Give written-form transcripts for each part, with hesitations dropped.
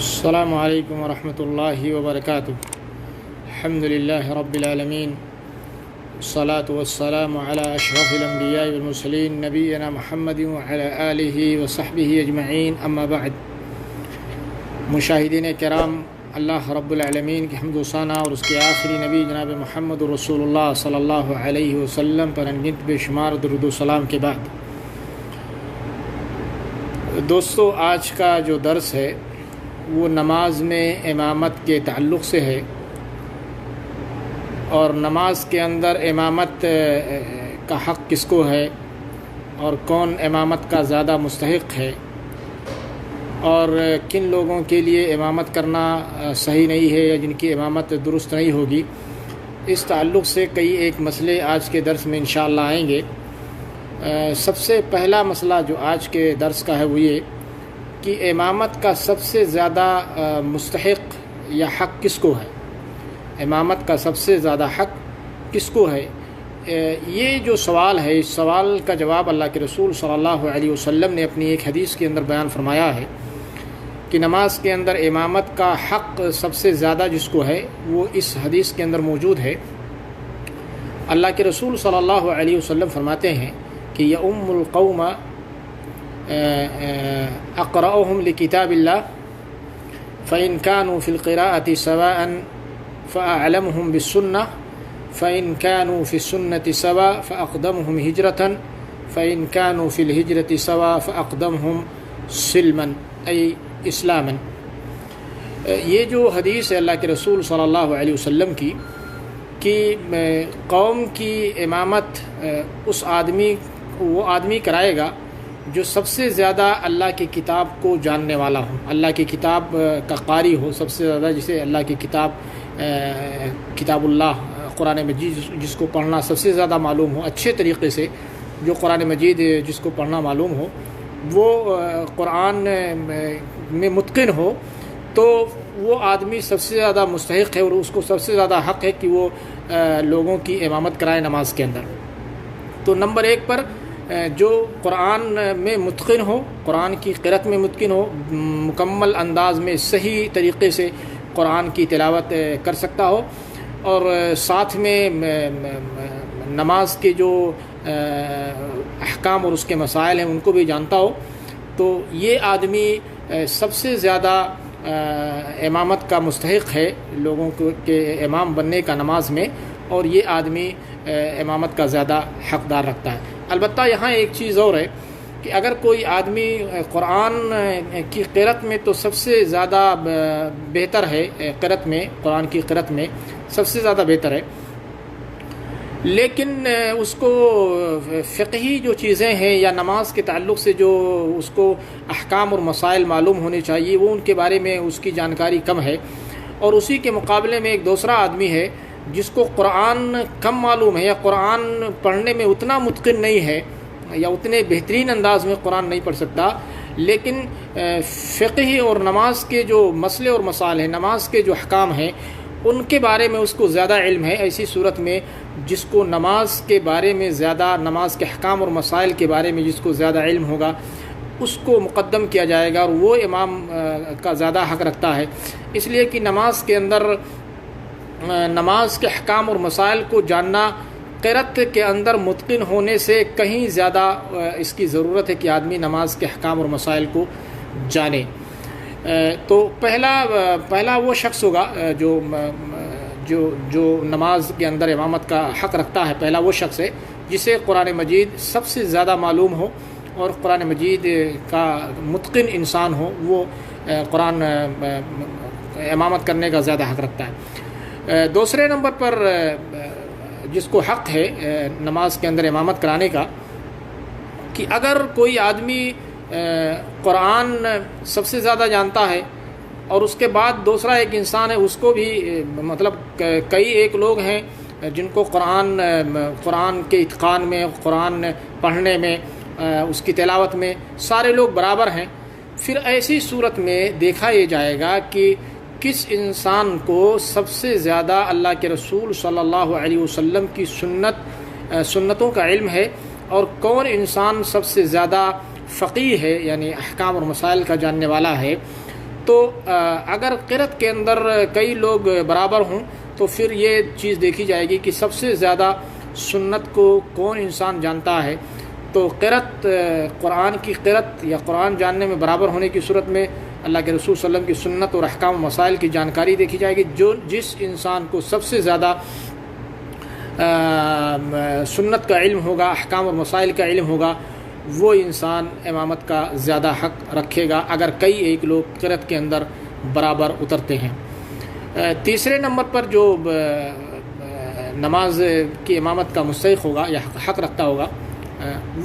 السلام علیکم ورحمۃ اللہ وبرکاتہ۔ الحمد للہ رب العالمین، الصلاۃ والسلام علی اشرف الانبیاء والمرسلین نبینا محمد وعلی آلہ وصحبہ اجمعین، اما بعد۔ مشاہدین کرام، اللہ رب العالمین کی حمد و ثنا اور اس کے آخری نبی جناب محمد رسول اللہ صلی اللہ علیہ وسلم پر انگنت بے شمار درود و سلام کے بعد، دوستو، آج کا جو درس ہے وہ نماز میں امامت کے تعلق سے ہے، اور نماز کے اندر امامت کا حق کس کو ہے اور کون امامت کا زیادہ مستحق ہے، اور کن لوگوں کے لیے امامت کرنا صحیح نہیں ہے یا جن کی امامت درست نہیں ہوگی، اس تعلق سے کئی ایک مسئلے آج کے درس میں انشاءاللہ آئیں گے۔ سب سے پہلا مسئلہ جو آج کے درس کا ہے وہ یہ کہ امامت کا سب سے زیادہ مستحق یا حق کس کو ہے، امامت کا سب سے زیادہ حق کس کو ہے۔ یہ جو سوال ہے، اس سوال کا جواب اللہ کے رسول صلی اللہ علیہ وسلم نے اپنی ایک حدیث کے اندر بیان فرمایا ہے کہ نماز کے اندر امامت کا حق سب سے زیادہ جس کو ہے وہ اس حدیث کے اندر موجود ہے۔ اللہ کے رسول صلی اللہ علیہ وسلم فرماتے ہیں کہ یؤم القوم اقرأهم لکتاب اللہ فإن كانوا في القراءة سواء فأعلمهم بالسنة فإن كانوا في السنة سواء فأقدمهم هجرة فإن كانوا في الهجرة سواء فأقدمهم سلما أي اسلاما۔ یہ جو حدیث ہے اللہ کے رسول صلی اللہ علیہ وسلم کی کہ قوم کی امامت وہ آدمی کرائے گا جو سب سے زیادہ اللہ کی کتاب کو جاننے والا ہو، اللہ کی کتاب کا قاری ہو، سب سے زیادہ جسے اللہ کی کتاب اللہ قرآن مجید جس کو پڑھنا سب سے زیادہ معلوم ہو، اچھے طریقے سے جو قرآن مجید جس کو پڑھنا معلوم ہو، وہ قرآن میں متقن ہو، تو وہ آدمی سب سے زیادہ مستحق ہے اور اس کو سب سے زیادہ حق ہے کہ وہ لوگوں کی امامت کرائے نماز کے اندر۔ تو نمبر ایک پر جو قرآن میں متقن ہو، قرآن کی قرأت میں متقن ہو، مکمل انداز میں صحیح طریقے سے قرآن کی تلاوت کر سکتا ہو، اور ساتھ میں نماز کے جو احکام اور اس کے مسائل ہیں ان کو بھی جانتا ہو، تو یہ آدمی سب سے زیادہ امامت کا مستحق ہے لوگوں کے امام بننے کا نماز میں، اور یہ آدمی امامت کا زیادہ حقدار رکھتا ہے۔ البتہ یہاں ایک چیز اور ہے کہ اگر کوئی آدمی قرآن کی قرأت میں تو سب سے زیادہ بہتر ہے، قرأت میں قرآن کی قرأت میں سب سے زیادہ بہتر ہے، لیکن اس کو فقہی جو چیزیں ہیں یا نماز کے تعلق سے جو اس کو احکام اور مسائل معلوم ہونے چاہیے وہ ان کے بارے میں اس کی جانکاری کم ہے، اور اسی کے مقابلے میں ایک دوسرا آدمی ہے جس کو قرآن کم معلوم ہے یا قرآن پڑھنے میں اتنا متقن نہیں ہے یا اتنے بہترین انداز میں قرآن نہیں پڑھ سکتا، لیکن فقہی اور نماز کے جو مسئلے اور مسائل ہیں، نماز کے جو احکام ہیں ان کے بارے میں اس کو زیادہ علم ہے۔ ایسی صورت میں جس کو نماز کے بارے میں زیادہ، نماز کے احکام اور مسائل کے بارے میں جس کو زیادہ علم ہوگا اس کو مقدم کیا جائے گا، اور وہ امام کا زیادہ حق رکھتا ہے، اس لیے کہ نماز کے اندر نماز کے احکام اور مسائل کو جاننا قرأت کے اندر متقن ہونے سے کہیں زیادہ اس کی ضرورت ہے کہ آدمی نماز کے احکام اور مسائل کو جانے۔ تو پہلا وہ شخص ہوگا جو نماز کے اندر امامت کا حق رکھتا ہے، پہلا وہ شخص ہے جسے قرآن مجید سب سے زیادہ معلوم ہو اور قرآن مجید کا متقن انسان ہو، وہ قرآن امامت کرنے کا زیادہ حق رکھتا ہے۔ دوسرے نمبر پر جس کو حق ہے نماز کے اندر امامت کرانے کا، کہ اگر کوئی آدمی قرآن سب سے زیادہ جانتا ہے اور اس کے بعد دوسرا ایک انسان ہے اس کو بھی، مطلب کئی ایک لوگ ہیں جن کو قرآن کے اتقان میں، قرآن پڑھنے میں، اس کی تلاوت میں سارے لوگ برابر ہیں، پھر ایسی صورت میں دیکھا یہ جائے گا کہ کس انسان کو سب سے زیادہ اللہ کے رسول صلی اللہ علیہ وسلم کی سنتوں کا علم ہے، اور کون انسان سب سے زیادہ فقیہ ہے، یعنی احکام اور مسائل کا جاننے والا ہے۔ تو اگر قرأت کے اندر کئی لوگ برابر ہوں تو پھر یہ چیز دیکھی جائے گی کہ سب سے زیادہ سنت کو کون انسان جانتا ہے. تو قرأت، قرآن کی قرأت یا قرآن جاننے میں برابر ہونے کی صورت میں اللہ کے رسول صلی اللہ علیہ وسلم کی سنت اور احکام و مسائل کی جانکاری دیکھی جائے گی. جس انسان کو سب سے زیادہ سنت کا علم ہوگا، احکام اور مسائل کا علم ہوگا، وہ انسان امامت کا زیادہ حق رکھے گا اگر کئی ایک لوگ قرأت کے اندر برابر اترتے ہیں. تیسرے نمبر پر جو نماز کی امامت کا مستحق ہوگا یا حق رکھتا ہوگا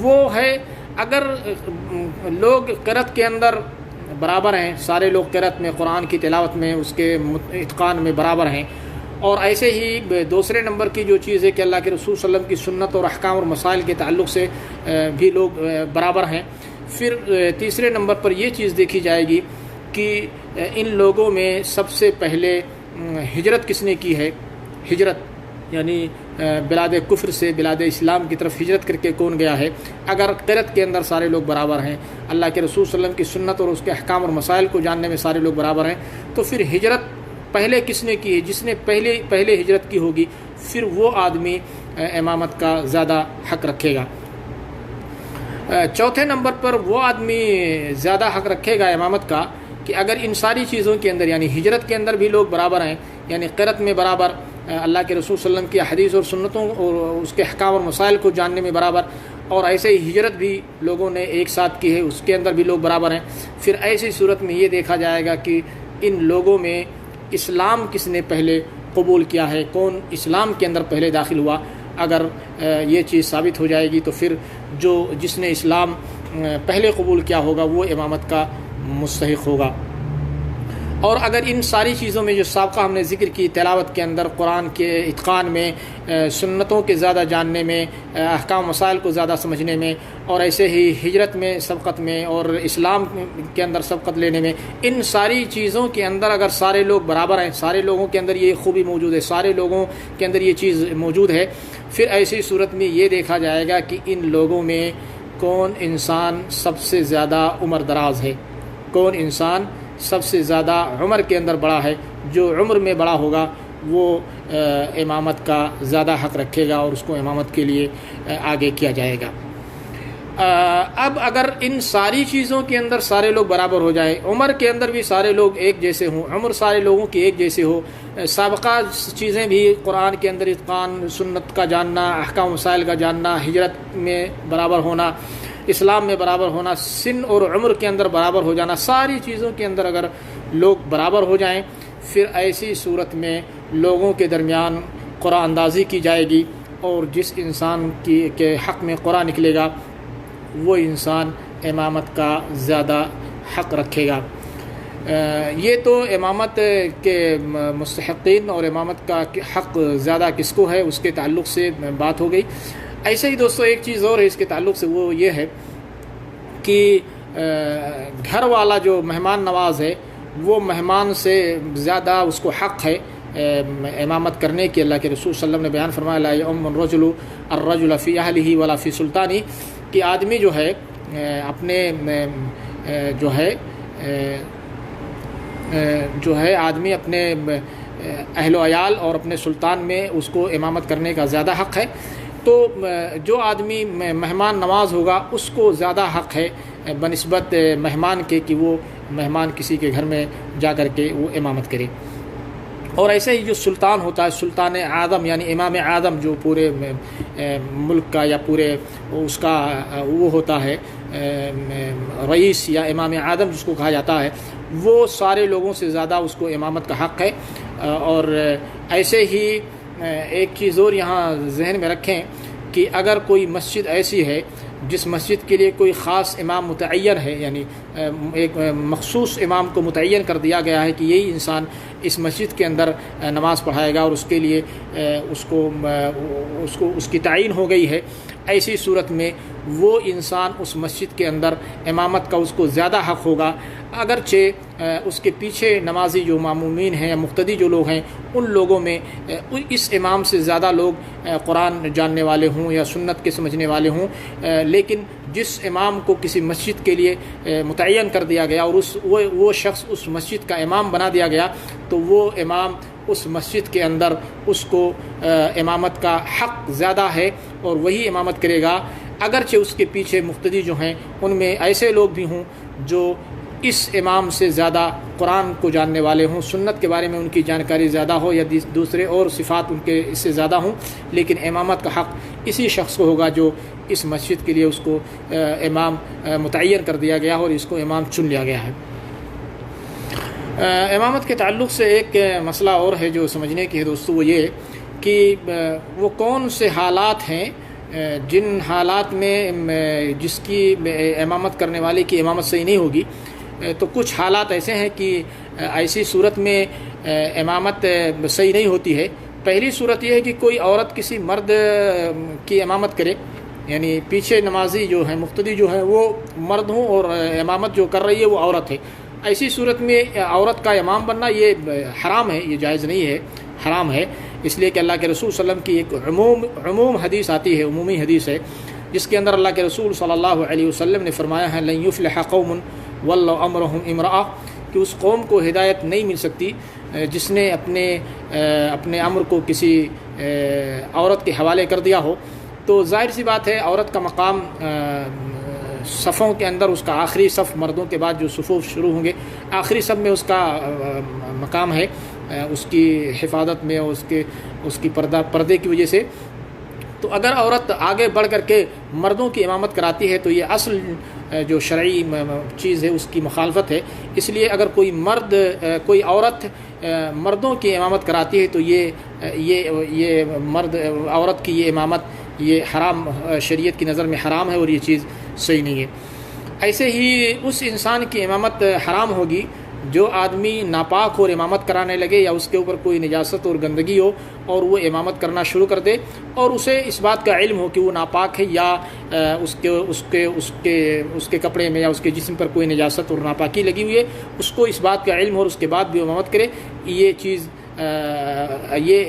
وہ ہے اگر لوگ قرأت کے اندر برابر ہیں، سارے لوگ قرأت میں، قرآن کی تلاوت میں، اس کے اتقان میں برابر ہیں، اور ایسے ہی دوسرے نمبر کی جو چیز ہے کہ اللہ کے رسول صلی اللہ علیہ وسلم کی سنت اور احکام اور مسائل کے تعلق سے بھی لوگ برابر ہیں. پھر تیسرے نمبر پر یہ چیز دیکھی جائے گی کہ ان لوگوں میں سب سے پہلے ہجرت کس نے کی ہے. ہجرت یعنی بلاد کفر سے بلاد اسلام کی طرف ہجرت کر کے کون گیا ہے. اگر قرأت کے اندر سارے لوگ برابر ہیں، اللہ کے رسول صلی اللہ علیہ وسلم کی سنت اور اس کے احکام اور مسائل کو جاننے میں سارے لوگ برابر ہیں، تو پھر ہجرت پہلے کس نے کی ہے؟ جس نے پہلے ہجرت کی ہوگی پھر وہ آدمی امامت کا زیادہ حق رکھے گا. چوتھے نمبر پر وہ آدمی زیادہ حق رکھے گا امامت کا کہ اگر ان ساری چیزوں کے اندر یعنی ہجرت کے اندر بھی لوگ برابر ہیں، یعنی قرأت میں برابر، اللہ کے رسول صلی اللہ علیہ وسلم کی حدیث اور سنتوں اور اس کے احکام اور مسائل کو جاننے میں برابر، اور ایسے ہی ہجرت بھی لوگوں نے ایک ساتھ کی ہے، اس کے اندر بھی لوگ برابر ہیں. پھر ایسی صورت میں یہ دیکھا جائے گا کہ ان لوگوں میں اسلام کس نے پہلے قبول کیا ہے، کون اسلام کے اندر پہلے داخل ہوا. اگر یہ چیز ثابت ہو جائے گی تو پھر جس نے اسلام پہلے قبول کیا ہوگا وہ امامت کا مستحق ہوگا. اور اگر ان ساری چیزوں میں جو سابقہ ہم نے ذکر کی، تلاوت کے اندر، قرآن کے اتقان میں، سنتوں کے زیادہ جاننے میں، احکام مسائل کو زیادہ سمجھنے میں، اور ایسے ہی ہجرت میں سبقت میں اور اسلام کے اندر سبقت لینے میں، ان ساری چیزوں کے اندر اگر سارے لوگ برابر ہیں، سارے لوگوں کے اندر یہ خوبی موجود ہے، سارے لوگوں کے اندر یہ چیز موجود ہے، پھر ایسی صورت میں یہ دیکھا جائے گا کہ ان لوگوں میں کون انسان سب سے زیادہ عمر دراز ہے، کون انسان سب سے زیادہ عمر کے اندر بڑا ہے. جو عمر میں بڑا ہوگا وہ امامت کا زیادہ حق رکھے گا اور اس کو امامت کے لیے آگے کیا جائے گا. اب اگر ان ساری چیزوں کے اندر سارے لوگ برابر ہو جائیں، عمر کے اندر بھی سارے لوگ ایک جیسے ہوں، عمر سارے لوگوں کی ایک جیسے ہو، سابقہ چیزیں بھی قرآن کے اندر اتقان، سنت کا جاننا، احکام مسائل کا جاننا، ہجرت میں برابر ہونا، اسلام میں برابر ہونا، سن اور عمر کے اندر برابر ہو جانا، ساری چیزوں کے اندر اگر لوگ برابر ہو جائیں پھر ایسی صورت میں لوگوں کے درمیان قرآن اندازی کی جائے گی، اور جس انسان کے حق میں قرآن نکلے گا وہ انسان امامت کا زیادہ حق رکھے گا. یہ تو امامت کے مستحقین اور امامت کا حق زیادہ کس کو ہے اس کے تعلق سے بات ہو گئی. ایسے ہی دوستو ایک چیز اور ہے اس کے تعلق سے، وہ یہ ہے کہ گھر والا جو مہمان نواز ہے وہ مہمان سے زیادہ اس کو حق ہے امامت کرنے کی. اللہ کے رسول صلی اللہ علیہ وسلم نے بیان فرمایا لا یؤم الرجل فی اہلہ ولا فی سلطانی، کہ آدمی جو ہے اپنے آدمی اپنے اہل و عیال اور اپنے سلطان میں اس کو امامت کرنے کا زیادہ حق ہے. تو جو آدمی مہمان نواز ہوگا اس کو زیادہ حق ہے بنسبت مہمان کے کہ وہ مہمان کسی کے گھر میں جا کر کے وہ امامت کرے. اور ایسے ہی جو سلطان ہوتا ہے، سلطان اعظم یعنی امام اعظم جو پورے ملک کا یا پورے اس کا وہ ہوتا ہے رئیس یا امام اعظم جس کو کہا جاتا ہے، وہ سارے لوگوں سے زیادہ اس کو امامت کا حق ہے. اور ایسے ہی ایک چیز اور یہاں ذہن میں رکھیں کہ اگر کوئی مسجد ایسی ہے جس مسجد کے لیے کوئی خاص امام متعین ہے، یعنی ایک مخصوص امام کو متعین کر دیا گیا ہے کہ یہی انسان اس مسجد کے اندر نماز پڑھائے گا اور اس کے لیے اس کی تعین ہو گئی ہے، ایسی صورت میں وہ انسان اس مسجد کے اندر امامت کا اس کو زیادہ حق ہوگا، اگرچہ اس کے پیچھے نمازی جو معمومین ہیں یا مقتدی جو لوگ ہیں ان لوگوں میں اس امام سے زیادہ لوگ قرآن جاننے والے ہوں یا سنت کے سمجھنے والے ہوں، لیکن جس امام کو کسی مسجد کے لیے متعین کر دیا گیا اور وہ شخص اس مسجد کا امام بنا دیا گیا تو وہ امام اس مسجد کے اندر اس کو امامت کا حق زیادہ ہے اور وہی امامت کرے گا، اگرچہ اس کے پیچھے مقتدی جو ہیں ان میں ایسے لوگ بھی ہوں جو اس امام سے زیادہ قرآن کو جاننے والے ہوں، سنت کے بارے میں ان کی جانکاری زیادہ ہو یا دوسرے اور صفات ان کے اس سے زیادہ ہوں، لیکن امامت کا حق اسی شخص کو ہوگا جو اس مسجد کے لیے اس کو امام متعین کر دیا گیا اور اس کو امام چن لیا گیا ہے۔ امامت کے تعلق سے ایک مسئلہ اور ہے جو سمجھنے کی ہے دوستو، وہ یہ کہ وہ کون سے حالات ہیں جن حالات میں جس کی امامت کرنے والے کی امامت صحیح نہیں ہوگی۔ تو کچھ حالات ایسے ہیں کہ ایسی صورت میں امامت صحیح نہیں ہوتی ہے۔ پہلی صورت یہ ہے کہ کوئی عورت کسی مرد کی امامت کرے، یعنی پیچھے نمازی جو ہے مقتدی جو ہے وہ مرد ہوں اور امامت جو کر رہی ہے وہ عورت ہے۔ ایسی صورت میں عورت کا امام بننا یہ حرام ہے، یہ جائز نہیں ہے، حرام ہے، اس لیے کہ اللہ کے رسول صلی اللہ علیہ وسلم کی ایک عموم حدیث آتی ہے، عمومی حدیث ہے، جس کے اندر اللہ کے رسول صلی اللہ علیہ وسلم نے فرمایا ہے لن یفلح قوم ولوا امرهم امرأة، کہ اس قوم کو ہدایت نہیں مل سکتی جس نے اپنے امر کو کسی عورت کے حوالے کر دیا ہو۔ تو ظاہر سی بات ہے عورت کا مقام صفوں کے اندر اس کا آخری صف، مردوں کے بعد جو صفوف شروع ہوں گے آخری صف میں اس کا مقام ہے، اس کی حفاظت میں اور اس کی پردے کی وجہ سے۔ تو اگر عورت آگے بڑھ کر کے مردوں کی امامت کراتی ہے تو یہ اصل جو شرعی چیز ہے اس کی مخالفت ہے۔ اس لیے اگر کوئی عورت مردوں کی امامت کراتی ہے تو یہ عورت کی یہ امامت یہ حرام، شریعت کی نظر میں حرام ہے اور یہ چیز صحیح نہیں ہے۔ ایسے ہی اس انسان کی امامت حرام ہوگی جو آدمی ناپاک اور امامت کرانے لگے یا اس کے اوپر کوئی نجاست اور گندگی ہو اور وہ امامت کرنا شروع کر دے اور اسے اس بات کا علم ہو کہ وہ ناپاک ہے یا اس کے کپڑے میں یا اس کے جسم پر کوئی نجاست اور ناپاکی لگی ہوئی ہے، اس کو اس بات کا علم ہو اور اس کے بعد بھی امامت کرے، یہ چیز یہ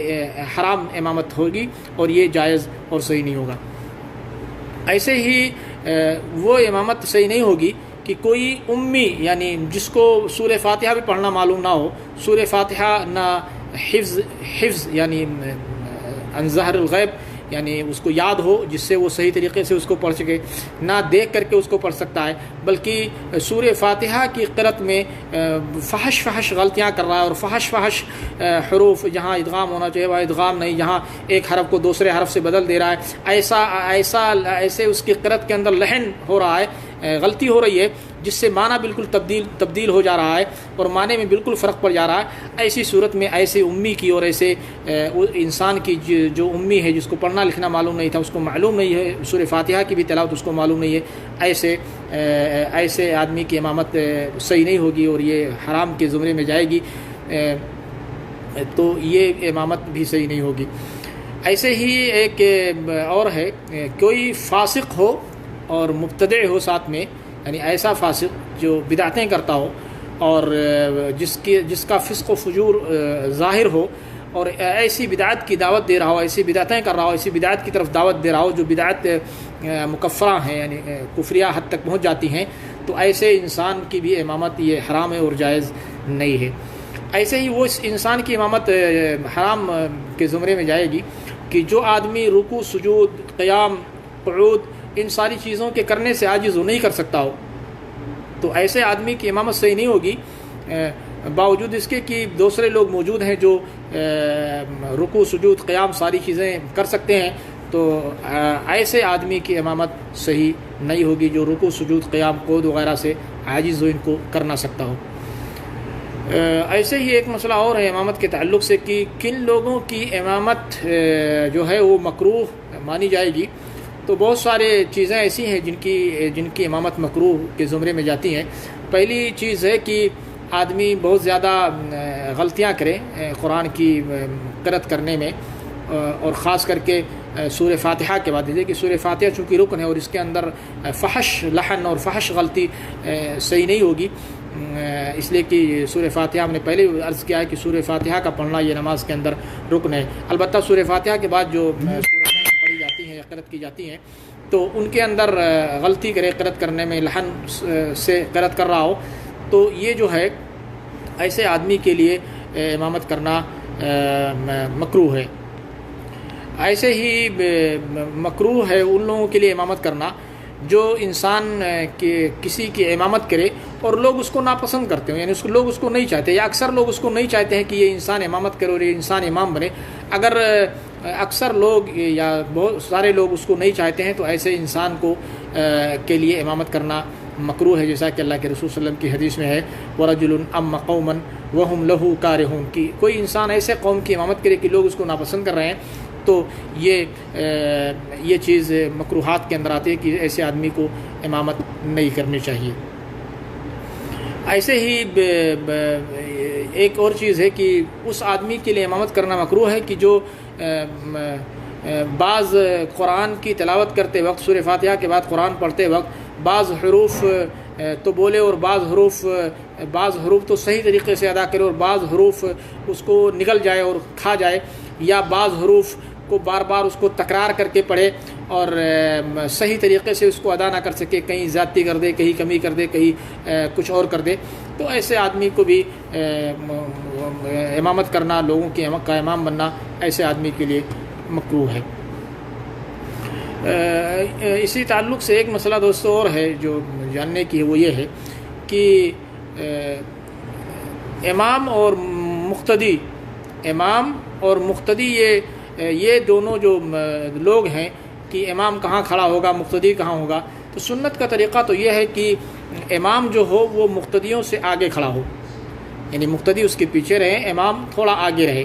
حرام امامت ہوگی اور یہ جائز اور صحیح نہیں ہوگا۔ ایسے ہی وہ امامت صحیح نہیں ہوگی کہ کوئی امی، یعنی جس کو سورہ فاتحہ بھی پڑھنا معلوم نہ ہو، سورہ فاتحہ نہ حفظ یعنی عن ظہر الغیب، یعنی اس کو یاد ہو جس سے وہ صحیح طریقے سے اس کو پڑھ سکے، نہ دیکھ کر کے اس کو پڑھ سکتا ہے، بلکہ سورہ فاتحہ کی قرأت میں فحش غلطیاں کر رہا ہے اور فحش حروف، جہاں ادغام ہونا چاہیے وہاں ادغام نہیں، جہاں ایک حرف کو دوسرے حرف سے بدل دے رہا ہے، ایسے اس کی قرأت کے اندر لحن ہو رہا ہے، غلطی ہو رہی ہے جس سے معنی بالکل تبدیل ہو جا رہا ہے اور معنی میں بالکل فرق پڑ جا رہا ہے۔ ایسی صورت میں ایسے امی کی اور ایسے انسان کی جو امی ہے جس کو پڑھنا لکھنا معلوم نہیں تھا، اس کو معلوم نہیں ہے سورہ فاتحہ کی بھی تلاوت اس کو معلوم نہیں ہے، ایسے آدمی کی امامت صحیح نہیں ہوگی اور یہ حرام کے زمرے میں جائے گی، تو یہ امامت بھی صحیح نہیں ہوگی۔ ایسے ہی ایک اور ہے، کوئی فاسق ہو اور مبتدع ہو ساتھ میں، یعنی ایسا فاسق جو بدعتیں کرتا ہو اور جس کا فسق و فجور ظاہر ہو اور ایسی بدعت کی دعوت دے رہا ہو، ایسی بدعتیں کر رہا ہو، ایسی بدعت کی طرف دعوت دے رہا ہو جو بدعت مکفرہ ہیں، یعنی کفریہ حد تک پہنچ جاتی ہیں، تو ایسے انسان کی بھی امامت یہ حرام ہے اور جائز نہیں ہے۔ ایسے ہی وہ اس انسان کی امامت حرام کے زمرے میں جائے گی کہ جو آدمی رکوع، سجود، قیام، قعود ان ساری چیزوں کے کرنے سے عاجز وہ نہیں کر سکتا ہو، تو ایسے آدمی کی امامت صحیح نہیں ہوگی، باوجود اس کے کہ دوسرے لوگ موجود ہیں جو رکوع، سجود، قیام ساری چیزیں کر سکتے ہیں، تو ایسے آدمی کی امامت صحیح نہیں ہوگی جو رکوع، سجود، قیام، قعود وغیرہ سے عاجز ہو، ان کو کر نہ سکتا ہو۔ ایسے ہی ایک مسئلہ اور ہے امامت کے تعلق سے کہ کن لوگوں کی امامت جو ہے وہ مکروہ مانی جائے گی۔ تو بہت سارے چیزیں ایسی ہیں جن کی امامت مکروہ کے زمرے میں جاتی ہیں۔ پہلی چیز ہے کہ آدمی بہت زیادہ غلطیاں کرے قرآن کی قرأت کرنے میں، اور خاص کر کے سورہ فاتحہ کے بعد کہ سورہ فاتحہ چونکہ رکن ہے اور اس کے اندر فحش لحن اور فحش غلطی صحیح نہیں ہوگی، اس لیے کہ سورہ فاتحہ ہم نے پہلے عرض کیا ہے کہ سورہ فاتحہ کا پڑھنا یہ نماز کے اندر رکن ہے۔ البتہ سورہ فاتحہ کے بعد جو قرأت کی جاتی ہیں تو ان کے اندر غلطی کرے قرأت کرنے میں، لحن سے قرأت کر رہا ہو، تو یہ جو ہے ایسے آدمی کے لیے امامت کرنا مکروہ ہے۔ ایسے ہی مکروہ ہے ان لوگوں کے لیے امامت کرنا جو انسان کسی کی امامت کرے اور لوگ اس کو ناپسند کرتے ہیں، یعنی لوگ اس کو نہیں چاہتے، یا اکثر لوگ اس کو نہیں چاہتے ہیں کہ یہ انسان امامت کرے اور یہ انسان امام بنے۔ اگر اکثر لوگ یا بہت سارے لوگ اس کو نہیں چاہتے ہیں تو ایسے انسان کو کے لیے امامت کرنا مکروہ ہے، جیسا کہ اللہ کے رسول صلی اللہ علیہ وسلم کی حدیث میں ہے وَرَجُلٌ أَمَّ قَوْمًا وَهُمْ لَهُ كَارِهُونَ، کہ کوئی انسان ایسے قوم کی امامت کرے کہ لوگ اس کو ناپسند کر رہے ہیں، تو یہ چیز مکروہات کے اندر آتی ہے کہ ایسے آدمی کو امامت نہیں کرنی چاہیے۔ ایسے ہی ایک اور چیز ہے کہ اس آدمی کے لیے امامت کرنا مکروہ ہے کہ جو بعض قرآن کی تلاوت کرتے وقت، سورہ فاتحہ کے بعد قرآن پڑھتے وقت بعض حروف تو بولے اور بعض حروف تو صحیح طریقے سے ادا کرے اور بعض حروف اس کو نگل جائے اور کھا جائے، یا بعض حروف کو بار بار اس کو تکرار کر کے پڑھے اور صحیح طریقے سے اس کو ادا نہ کر سکے، کہیں زیادتی کر دے، کہیں کمی کر دے، کہیں کچھ اور کر دے، تو ایسے آدمی کو بھی امامت کرنا، لوگوں کا امام بننا ایسے آدمی کے لیے مکروہ ہے۔ اسی تعلق سے ایک مسئلہ دوستو اور ہے جو جاننے کی ہے، وہ یہ ہے کہ امام اور مقتدی یہ دونوں جو لوگ ہیں کہ امام کہاں کھڑا ہوگا، مقتدی کہاں ہوگا، تو سنت کا طریقہ تو یہ ہے کہ امام جو ہو وہ مقتدیوں سے آگے کھڑا ہو، یعنی مقتدی اس کے پیچھے رہیں، امام تھوڑا آگے رہے،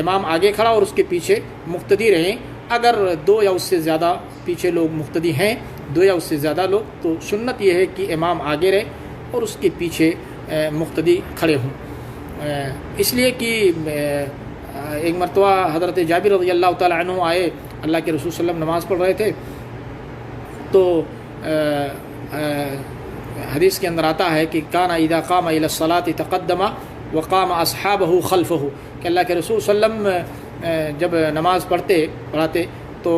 امام آگے کھڑا اور اس کے پیچھے مقتدی رہیں۔ اگر دو یا اس سے زیادہ پیچھے لوگ مقتدی ہیں، دو یا اس سے زیادہ لوگ، تو سنت یہ ہے کہ امام آگے رہے اور اس کے پیچھے مقتدی کھڑے ہوں۔ اس لیے کہ ایک مرتبہ حضرت جابر رضی اللہ تعالیٰ عنہ آئے، اللہ کے رسول صلی اللہ علیہ وسلم نماز پڑھ رہے تھے، تو حدیث کے اندر آتا ہے کہ کان اذا قام الى الصلاة تقدم وقام اصحابہ خلفہ، کہ اللہ کے رسول صلی اللہ علیہ وسلم جب نماز پڑھاتے تو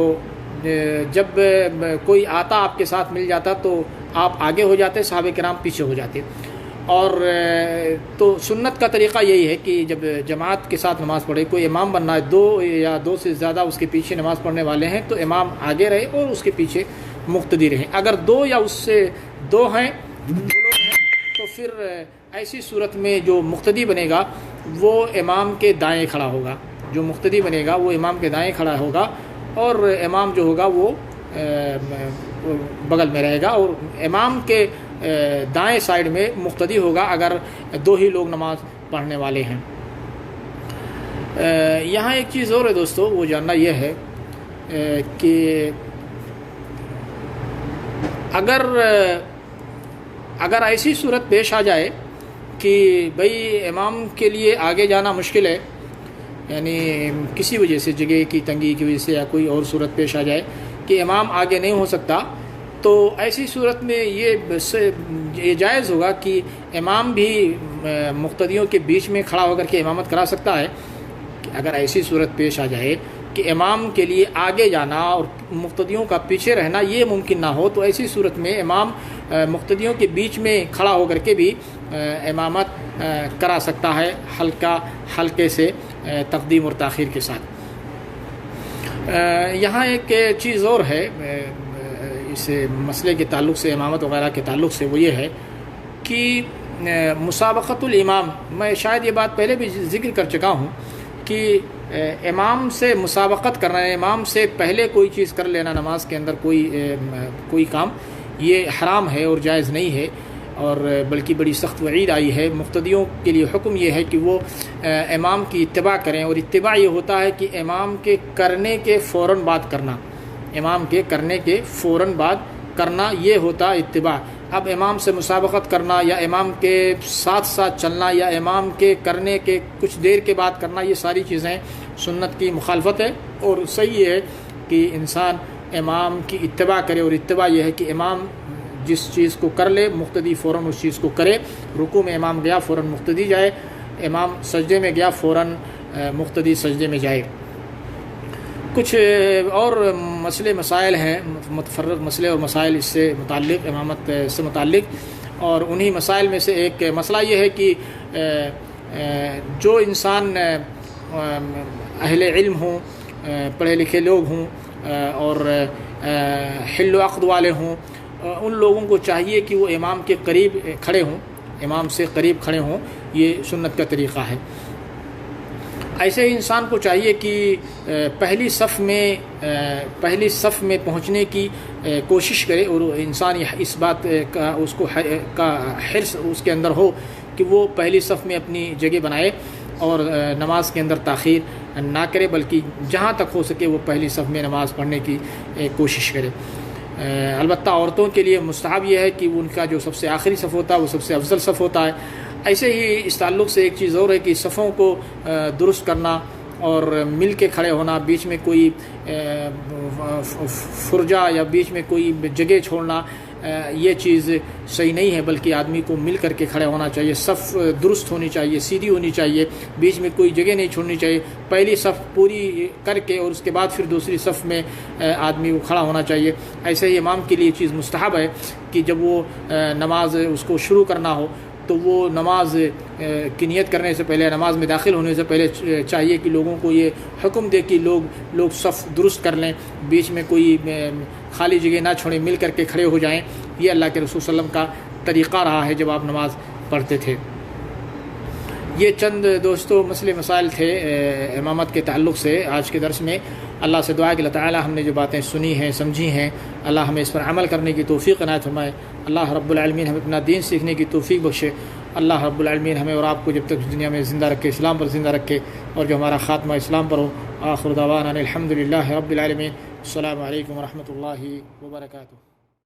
جب کوئی آتا آپ کے ساتھ مل جاتا تو آپ آگے ہو جاتے، صحابہ کرام پیچھے ہو جاتے۔ اور تو سنت کا طریقہ یہی ہے کہ جب جماعت کے ساتھ نماز پڑھے، کوئی امام بننا ہے، دو سے زیادہ اس کے پیچھے نماز پڑھنے والے ہیں، تو امام آگے رہے اور اس کے پیچھے مقتدی رہیں۔ اگر دو یا اس سے دو لوگ ہیں تو پھر ایسی صورت میں جو مقتدی بنے گا وہ امام کے دائیں کھڑا ہوگا، جو مقتدی بنے گا وہ امام کے دائیں کھڑا ہوگا، اور امام جو ہوگا وہ بغل میں رہے گا، اور امام کے دائیں سائیڈ میں مقتدی ہوگا اگر دو ہی لوگ نماز پڑھنے والے ہیں۔ یہاں ایک چیز اور ہے دوستو، وہ جاننا یہ ہے کہ اگر ایسی صورت پیش آ جائے کہ بھئی امام کے لیے آگے جانا مشکل ہے، یعنی کسی وجہ سے، جگہ کی تنگی کی وجہ سے یا کوئی اور صورت پیش آ جائے کہ امام آگے نہیں ہو سکتا، تو ایسی صورت میں یہ جائز ہوگا کہ امام بھی مقتدیوں کے بیچ میں کھڑا ہو کر کے امامت کرا سکتا ہے۔ اگر ایسی صورت پیش آ جائے کہ امام کے لیے آگے جانا اور مقتدیوں کا پیچھے رہنا یہ ممکن نہ ہو، تو ایسی صورت میں امام مقتدیوں کے بیچ میں کھڑا ہو کر کے بھی امامت کرا سکتا ہے، حلقے سے تقدیم اور تاخیر کے ساتھ۔ یہاں ایک چیز اور ہے اس مسئلے کے تعلق سے، امامت وغیرہ کے تعلق سے، وہ یہ ہے کہ مسابقت الامام، میں شاید یہ بات پہلے بھی ذکر کر چکا ہوں کہ امام سے مسابقت کرنا، امام سے پہلے کوئی چیز کر لینا نماز کے اندر، کوئی کام، یہ حرام ہے اور جائز نہیں ہے، اور بلکہ بڑی سخت وعید آئی ہے۔ مقتدیوں کے لیے حکم یہ ہے کہ وہ امام کی اتباع کریں، اور اتباع یہ ہوتا ہے کہ امام کے کرنے کے فوراً بعد کرنا، امام کے کرنے کے فوراً بعد کرنا، یہ ہوتا اتباع۔ اب امام سے مسابقت کرنا یا امام کے ساتھ ساتھ چلنا یا امام کے کرنے کے کچھ دیر کے بعد کرنا، یہ ساری چیزیں سنت کی مخالفت ہے، اور صحیح ہے کہ انسان امام کی اتباع کرے، اور اتباع یہ ہے کہ امام جس چیز کو کر لے مقتدی فوراً اس چیز کو کرے۔ رکوع میں امام گیا فوراً مقتدی جائے، امام سجدے میں گیا فوراً مقتدی سجدے میں جائے۔ کچھ اور مسئلے مسائل ہیں، متفرق مسئلے اور مسائل اس سے متعلق، امامت سے متعلق، اور انہی مسائل میں سے ایک مسئلہ یہ ہے کہ جو انسان اہل علم ہوں، پڑھے لکھے لوگ ہوں اور حل و عقد والے ہوں، ان لوگوں کو چاہیے کہ وہ امام کے قریب کھڑے ہوں، امام سے قریب کھڑے ہوں، یہ سنت کا طریقہ ہے۔ ایسے ہی انسان کو چاہیے کہ پہلی صف میں پہنچنے کی کوشش کرے، اور انسان اس بات کا اس کو کا حرص اس کے اندر ہو کہ وہ پہلی صف میں اپنی جگہ بنائے اور نماز کے اندر تاخیر نہ کرے، بلکہ جہاں تک ہو سکے وہ پہلی صف میں نماز پڑھنے کی کوشش کرے۔ البتہ عورتوں کے لیے مستحب یہ ہے کہ ان کا جو سب سے آخری صف ہوتا ہے وہ سب سے افضل صف ہوتا ہے۔ ایسے ہی اس تعلق سے ایک چیز اور ہے کہ صفوں کو درست کرنا اور مل کے کھڑے ہونا، بیچ میں کوئی فرجہ یا بیچ میں کوئی جگہ چھوڑنا، یہ چیز صحیح نہیں ہے، بلکہ آدمی کو مل کر کے کھڑے ہونا چاہیے، صف درست ہونی چاہیے، سیدھی ہونی چاہیے، بیچ میں کوئی جگہ نہیں چھوڑنی چاہیے، پہلی صف پوری کر کے اور اس کے بعد پھر دوسری صف میں آدمی کو کھڑا ہونا چاہیے۔ ایسے ہی امام کے لیے چیز مستحب ہے کہ جب وہ نماز اس کو شروع کرنا ہو تو وہ نماز کی نیت کرنے سے پہلے، نماز میں داخل ہونے سے پہلے چاہیے کہ لوگوں کو یہ حکم دے کہ لوگ صف درست کر لیں، بیچ میں کوئی خالی جگہ نہ چھوڑیں، مل کر کے کھڑے ہو جائیں۔ یہ اللہ کے رسول صلی اللہ علیہ وسلم کا طریقہ رہا ہے جب آپ نماز پڑھتے تھے۔ یہ چند دوستو مسئلے مسائل تھے امامت کے تعلق سے آج کے درس میں۔ اللہ سے دعا کہ اللہ تعالی ہم نے جو باتیں سنی ہیں، سمجھی ہیں، اللہ ہمیں اس پر عمل کرنے کی توفیق عنایت فرمائے۔ اللہ رب العالمین ہمیں اپنا دین سیکھنے کی توفیق بخشے۔ اللہ رب العالمین ہمیں اور آپ کو جب تک دنیا میں زندہ رکھے، اسلام پر زندہ رکھے، اور جو ہمارا خاتمہ اسلام پر ہو۔ آخر دعوانا الحمد للہ رب العالمین۔ السلام علیکم ورحمۃ اللہ وبرکاتہ۔